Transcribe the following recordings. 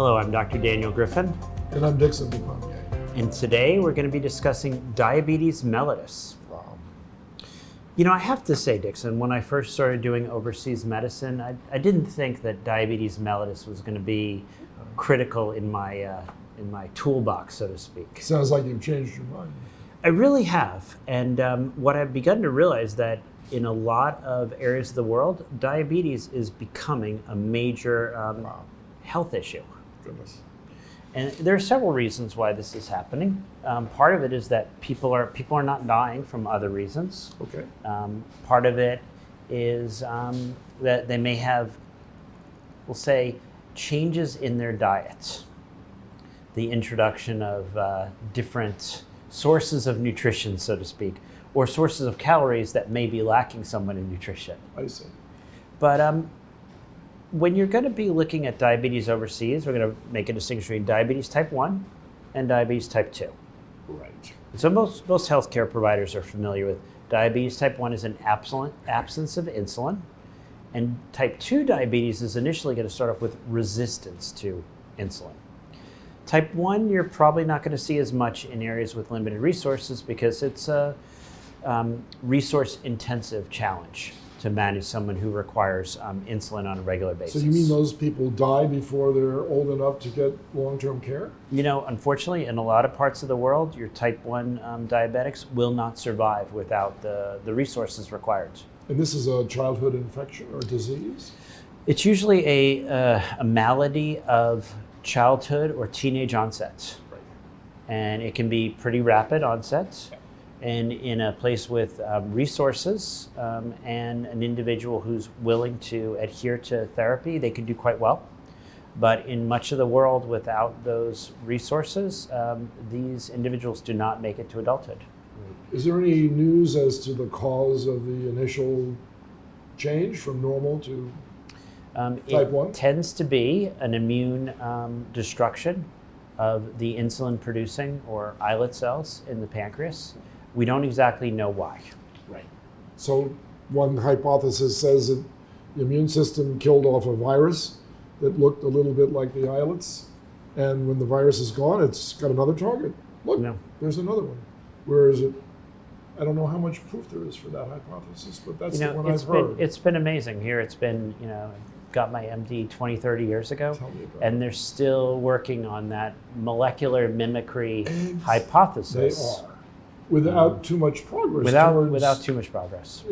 Hello, I'm Dr. Daniel Griffin. And I'm Dixon DePommier. And today we're going to be discussing diabetes mellitus. Wow. You know, I have to say, Dixon, when I first started doing overseas medicine, I didn't think that diabetes mellitus was going to be critical in my toolbox, so to speak. Sounds like you've changed your mind. I really have. And what I've begun to realize that in a lot of areas of the world, diabetes is becoming a major health issue. Goodness. And there are several reasons why this is happening. Part of it is that people are not dying from other reasons. Okay. Part of it is that they may have, we'll say, changes in their diet. The introduction of different sources of nutrition, so to speak, or sources of calories that may be lacking someone in nutrition. I see. But when you're going to be looking at diabetes overseas, we're going to make a distinction between diabetes type 1 and diabetes type 2. Right. So most healthcare providers are familiar with diabetes type 1 is an absence of insulin, and type 2 diabetes is initially going to start off with resistance to insulin. Type 1, you're probably not going to see as much in areas with limited resources because it's a resource-intensive challenge to manage someone who requires insulin on a regular basis. So you mean those people die before they're old enough to get long-term care? You know, unfortunately, in a lot of parts of the world, your type 1 diabetics will not survive without the resources required. And this is a childhood infection or disease? It's usually a malady of childhood or teenage onset. Right. And it can be pretty rapid onset. Yeah. And in a place with resources and an individual who's willing to adhere to therapy, they can do quite well. But in much of the world without those resources, these individuals do not make it to adulthood. Is there any news as to the cause of the initial change from normal to type 1? It tends to be an immune destruction of the insulin-producing or islet cells in the pancreas. We don't exactly know why. Right. So one hypothesis says that the immune system killed off a virus that looked a little bit like the islets, and when the virus is gone, it's got another target. Look, There's another one. Where is it? I don't know how much proof there is for that hypothesis, but that's the one I've heard. It's been amazing here. It's been, got my MD 20, 30 years ago, Tell me about and it. they're still working on that molecular mimicry hypothesis. They are. Without too much progress. Without too much progress.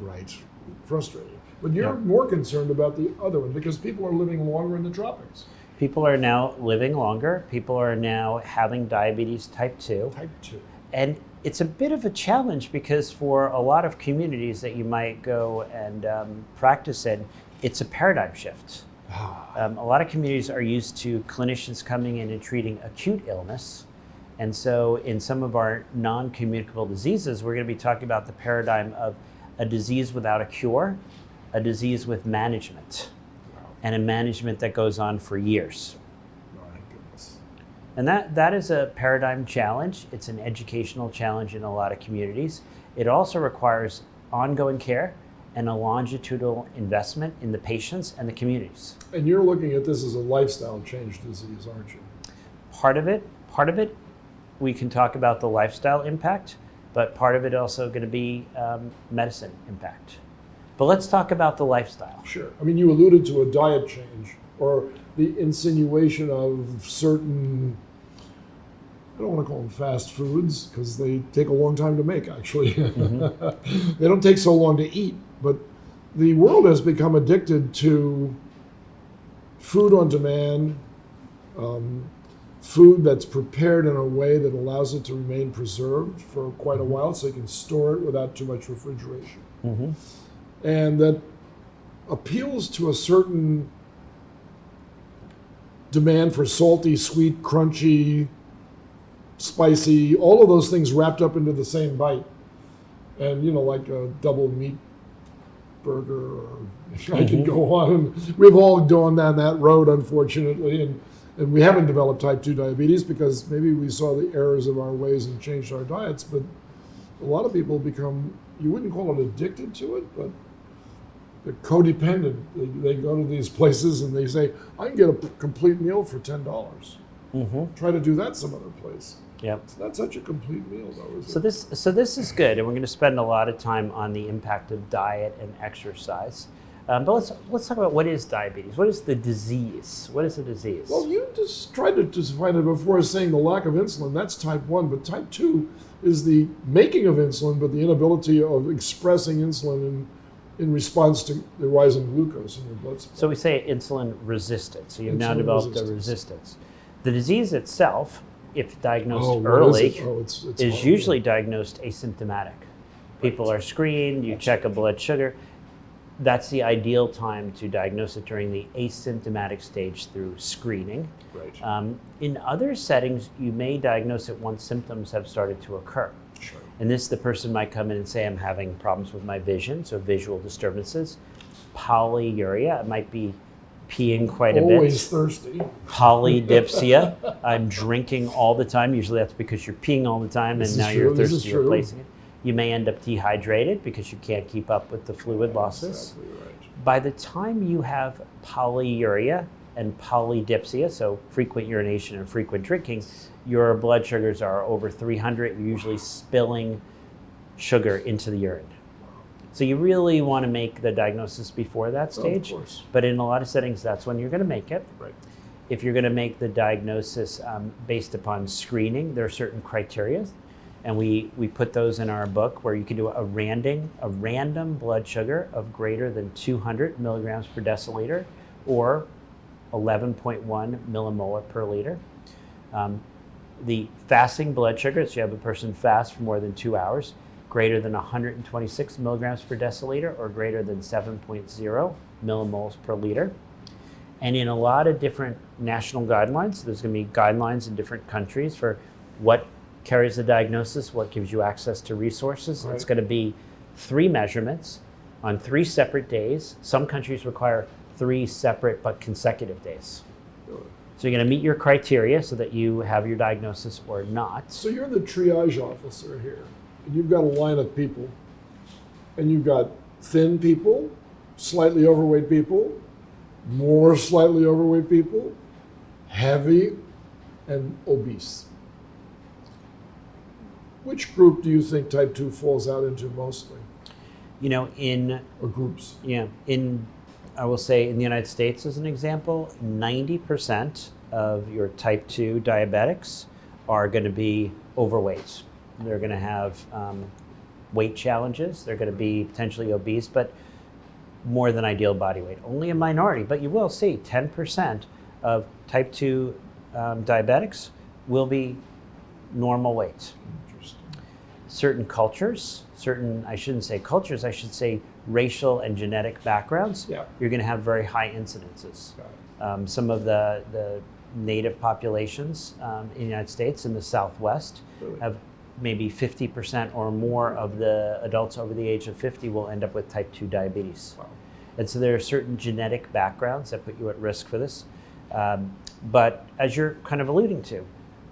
Right. Frustrating. But you're more concerned about the other one because people are living longer in the tropics. People are now living longer. People are now having diabetes type 2. Type 2. And it's a bit of a challenge because for a lot of communities that you might go and practice in, it's a paradigm shift. A lot of communities are used to clinicians coming in and treating acute illness. And so in some of our non-communicable diseases, we're going to be talking about the paradigm of a disease without a cure, a disease with management, and a management that goes on for years. My goodness. And that is a paradigm challenge. It's an educational challenge in a lot of communities. It also requires ongoing care and a longitudinal investment in the patients and the communities. And you're looking at this as a lifestyle change disease, aren't you? Part of it, we can talk about the lifestyle impact, but part of it also going to be medicine impact. But let's talk about the lifestyle. Sure. I mean, you alluded to a diet change or the insinuation of certain, I don't want to call them fast foods because they take a long time to make, actually. Mm-hmm. They don't take so long to eat, but the world has become addicted to food on demand, food that's prepared in a way that allows it to remain preserved for quite a while so you can store it without too much refrigeration. Mm-hmm. And that appeals to a certain demand for salty, sweet, crunchy, spicy, all of those things wrapped up into the same bite. And, like a double meat burger, or I can go on. We've all gone down that road, unfortunately, and we haven't developed type 2 diabetes because maybe we saw the errors of our ways and changed our diets, but a lot of people become, you wouldn't call it addicted to it, but They're codependent. They go to these places and they say, I can get a complete meal for $10. Try to do that some other place. Yep. It's not such a complete meal, though, is So it? this is good, and we're going to spend a lot of time on the impact of diet and exercise. But let's talk about what is diabetes. What is the disease? What is a disease? Well, you just tried to define it before saying the lack of insulin. That's type 1, but type 2 is the making of insulin, but the inability of expressing insulin in response to the rise in glucose in your blood supply. So we say insulin resistant. So you've now Insulin developed a resistance. The disease itself, if diagnosed early, it's is horrible. usually diagnosed asymptomatic. People are screened, you check a blood sugar. That's the ideal time to diagnose it, during the asymptomatic stage through screening. Right. In other settings, you may diagnose it once symptoms have started to occur. Sure. And this, the person might come in and say, I'm having problems with my vision, so visual disturbances. Polyuria, it might be peeing quite a bit. Always thirsty. Polydipsia, I'm drinking all the time. Usually that's because you're peeing all the time and now you're thirsty, you're replacing it. You may end up dehydrated because you can't keep up with the fluid losses. Exactly right. By the time you have polyuria and polydipsia, so frequent urination and frequent drinking, your blood sugars are over 300. You're usually spilling sugar into the urine. So you really want to make the diagnosis before that stage. Of course. But in a lot of settings, that's when you're going to make it. Right. If you're going to make the diagnosis based upon screening, there are certain criteria. And we put those in our book, where you can do a random blood sugar of greater than 200 milligrams per deciliter, or 11.1 millimolar per liter. The fasting blood sugar, so you have a person fast for more than 2 hours, greater than 126 milligrams per deciliter, or greater than 7.0 millimoles per liter. And in a lot of different national guidelines, there's going to be guidelines in different countries for what carries the diagnosis, what gives you access to resources. Right. It's going to be 3 measurements on 3 separate days. Some countries require 3 separate but consecutive days. So you're going to meet your criteria so that you have your diagnosis or not. So you're the triage officer here, and you've got a line of people, and you've got thin people, slightly overweight people, more slightly overweight people, heavy, and obese. Which group do you think type 2 falls out into mostly? You know, Or groups? I will say in the United States, as an example, 90% of your type 2 diabetics are going to be overweight. They're going to have weight challenges. They're going to be potentially obese, but more than ideal body weight. Only a minority, but you will see 10% of type 2 diabetics will be normal weight. Interesting. Certain cultures, I shouldn't say cultures, I should say racial and genetic backgrounds, Yeah. you're going to have very high incidences. Got it. Some of the native populations in the United States, in the Southwest, Really? have maybe 50% or more of the adults over the age of 50 will end up with type 2 diabetes. Wow. And so there are certain genetic backgrounds that put you at risk for this. But as you're kind of alluding to,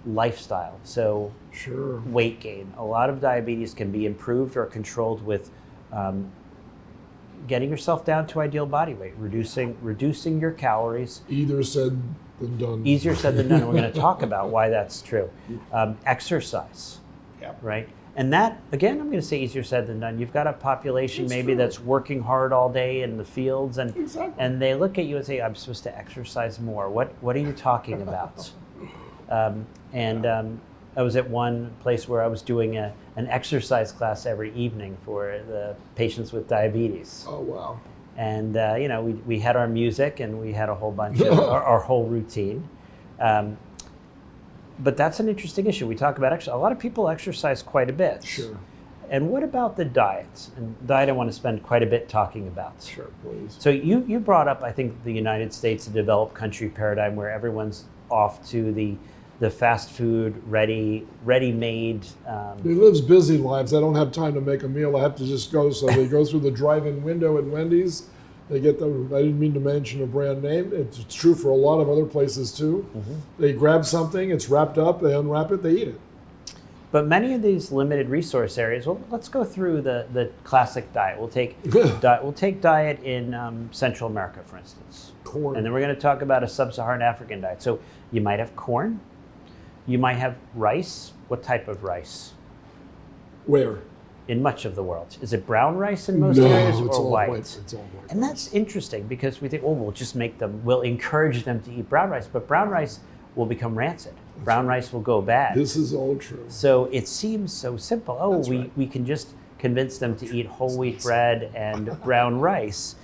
lifestyle, so Sure. weight gain. A lot of diabetes can be improved or controlled with getting yourself down to ideal body weight, reducing your calories. Either said than done. Easier said than done. And we're going to talk about why that's true. Exercise, Yeah. right? And that, again, I'm going to say easier said than done. You've got a population That's maybe true. that's working hard all day in the fields, and Exactly. and they look at you and say, I'm supposed to exercise more. What are you talking about? I was at one place where I was doing an exercise class every evening for the patients with diabetes. Oh, wow. And we had our music and we had a whole bunch of our whole routine. But that's an interesting issue. We talk about exercise. A lot of people exercise quite a bit. Sure. And what about the diet? And diet I want to spend quite a bit talking about. Sure, please. So you brought up, I think, the United States, a developed country paradigm where everyone's off to the fast food, ready-made. They live busy lives. I don't have time to make a meal. I have to just go. So they go through the drive-in window at Wendy's. They get the, I didn't mean to mention a brand name. It's true for a lot of other places too. Mm-hmm. They grab something, it's wrapped up, they unwrap it, they eat it. But many of these limited resource areas, well, let's go through the classic diet. We'll take diet in Central America, for instance. Corn. And then we're going to talk about a sub-Saharan African diet. So you might have corn. You might have rice. What type of rice? Where? In much of the world. Is it brown rice in most No, areas it's or all white? It's all white. And that's interesting because we think, oh, we'll encourage them to eat brown rice, but brown rice will become rancid. Brown rice will go bad. This is all true. So it seems so simple. Oh, That's right. we can just convince them to eat whole wheat bread and brown rice.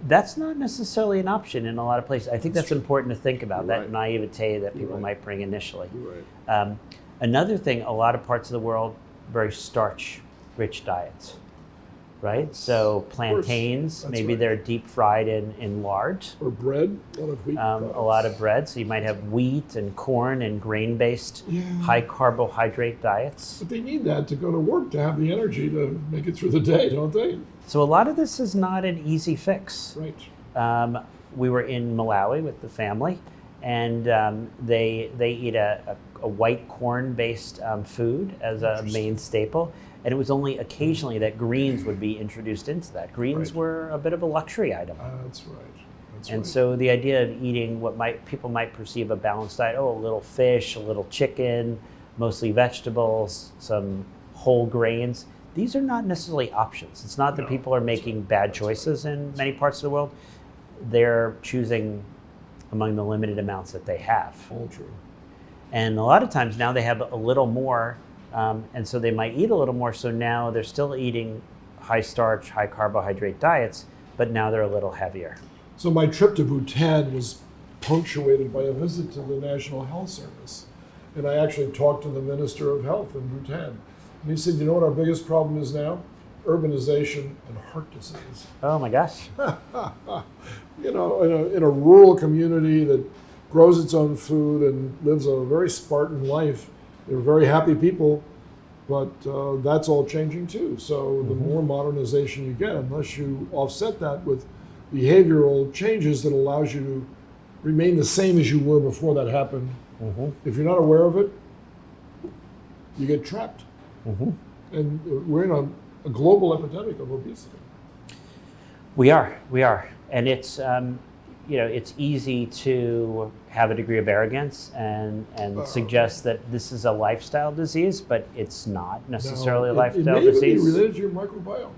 That's not necessarily an option in a lot of places. I think that's important to think about, that naivete that people might bring initially. Another thing, a lot of parts of the world, very starch-rich diets, right? So plantains, maybe they're deep fried in lard. Or bread, a lot of wheat. A lot of bread. So you might have wheat and corn and grain-based high carbohydrate diets. But they need that to go to work, to have the energy to make it through the day, don't they? So a lot of this is not an easy fix. Right. We were in Malawi with the family, and they eat a white corn-based food as a main staple. And it was only occasionally that greens would be introduced into that. Greens were a bit of a luxury item. That's right. And so the idea of eating what people might perceive a balanced diet, a little fish, a little chicken, mostly vegetables, some whole grains, these are not necessarily options. It's not that people are making bad choices in many parts of the world. They're choosing among the limited amounts that they have. All true. And a lot of times now they have a little more, and so they might eat a little more. So now they're still eating high starch, high carbohydrate diets, but now they're a little heavier. So my trip to Bhutan was punctuated by a visit to the National Health Service. And I actually talked to the Minister of Health in Bhutan. And he said, you know what our biggest problem is now? Urbanization and heart disease. Oh my gosh. You know, in a rural community that grows its own food and lives a very Spartan life, they're very happy people, but that's all changing too. So the more modernization you get, unless you offset that with behavioral changes that allows you to remain the same as you were before that happened, if you're not aware of it, you get trapped. And we're in a global epidemic of obesity. We are, and it's it's easy to have a degree of arrogance and suggest that this is a lifestyle disease, but it's not necessarily a lifestyle disease. It may be related to your microbiome.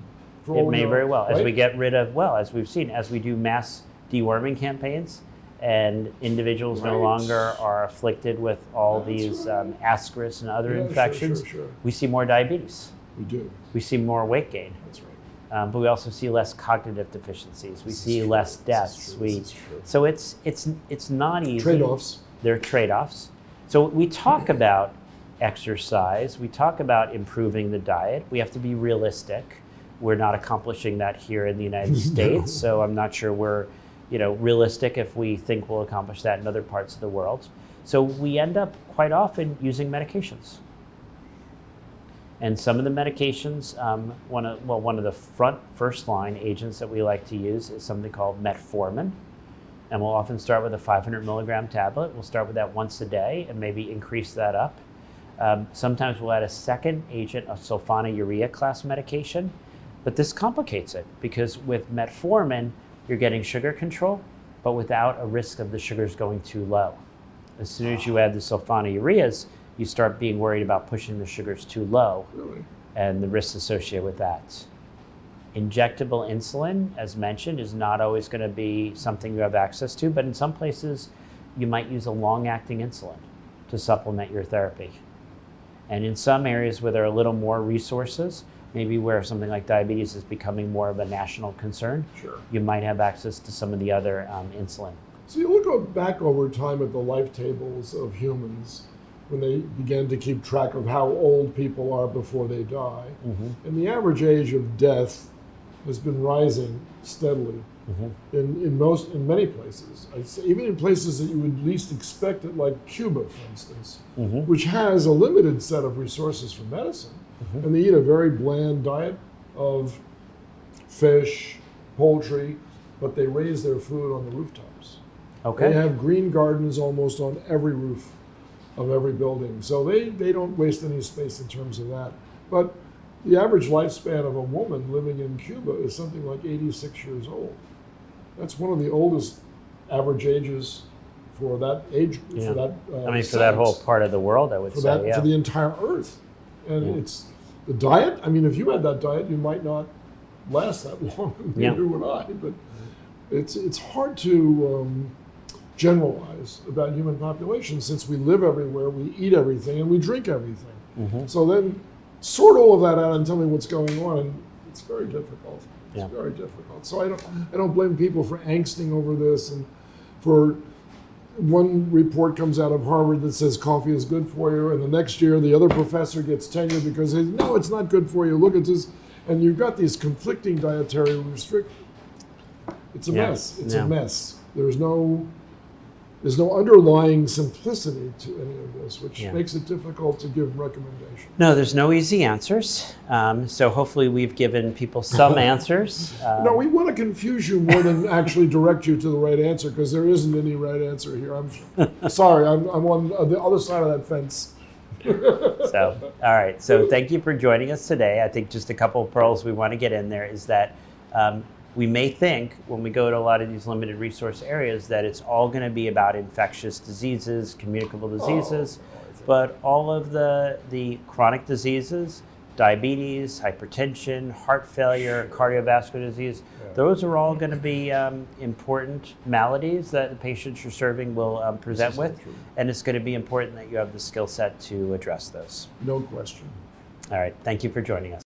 It may very well, as we get rid of, as we've seen, as we do mass deworming campaigns, and individuals no longer are afflicted with all these ascaris and other infections, we see more diabetes. We do. We see more weight gain. That's right. But we also see less cognitive deficiencies. We see less deaths. So it's not easy. Trade-offs. There are trade-offs. So we talk about exercise. We talk about improving the diet. We have to be realistic. We're not accomplishing that here in the United States. So I'm not sure we're realistic if we think we'll accomplish that in other parts of the world. So we end up quite often using medications. And some of the medications, one of the first line agents that we like to use is something called metformin. And we'll often start with a 500 milligram tablet. We'll start with that once a day and maybe increase that up. Sometimes we'll add a second agent, a sulfonylurea class medication. But this complicates it because with metformin, you're getting sugar control, but without a risk of the sugars going too low. As soon as you add the sulfonylureas, you start being worried about pushing the sugars too low and the risks associated with that. Injectable insulin, as mentioned, is not always going to be something you have access to, but in some places, you might use a long-acting insulin to supplement your therapy. And in some areas where there are a little more resources, maybe where something like diabetes is becoming more of a national concern, you might have access to some of the other insulin. So you look back over time at the life tables of humans when they began to keep track of how old people are before they die. And the average age of death has been rising steadily in many places. I'd say even in places that you would least expect it, like Cuba, for instance, which has a limited set of resources for medicine. And they eat a very bland diet of fish, poultry, but they raise their food on the rooftops. They have green gardens almost on every roof. of every building. So they don't waste any space in terms of that. But the average lifespan of a woman living in Cuba is something like 86 years old. That's one of the oldest average ages for that age group. Yeah. For that, for that whole part of the world, I would for say. that, Yeah. for the entire Earth. And Yeah. it's the diet. I mean, if you had that diet, you might not last that long. Yeah. Neither would I. But it's hard to generalize about human population since we live everywhere, we eat everything, and we drink everything. Mm-hmm. So then sort all of that out and tell me what's going on, and it's very difficult. It's Yeah. very difficult. So I don't blame people for angsting over this, and for one report comes out of Harvard that says coffee is good for you, and the next year the other professor gets tenure because he says, no, it's not good for you. Look at this, and you've got these conflicting dietary restrictions. It's a mess. It's a mess. There's no underlying simplicity to any of this, which makes it difficult to give recommendations. No, there's no easy answers. So hopefully we've given people some answers. No, we want to confuse you more than actually direct you to the right answer, because there isn't any right answer here. I'm sorry, I'm on the other side of that fence. So, all right. So thank you for joining us today. I think just a couple of pearls we want to get in there is that we may think when we go to a lot of these limited resource areas that it's all going to be about infectious diseases, communicable diseases, but all of the chronic diseases, diabetes, hypertension, heart failure, cardiovascular disease, those are all going to be important maladies that the patients you're serving will present with, and it's going to be important that you have the skill set to address those. No question. All right. Thank you for joining us.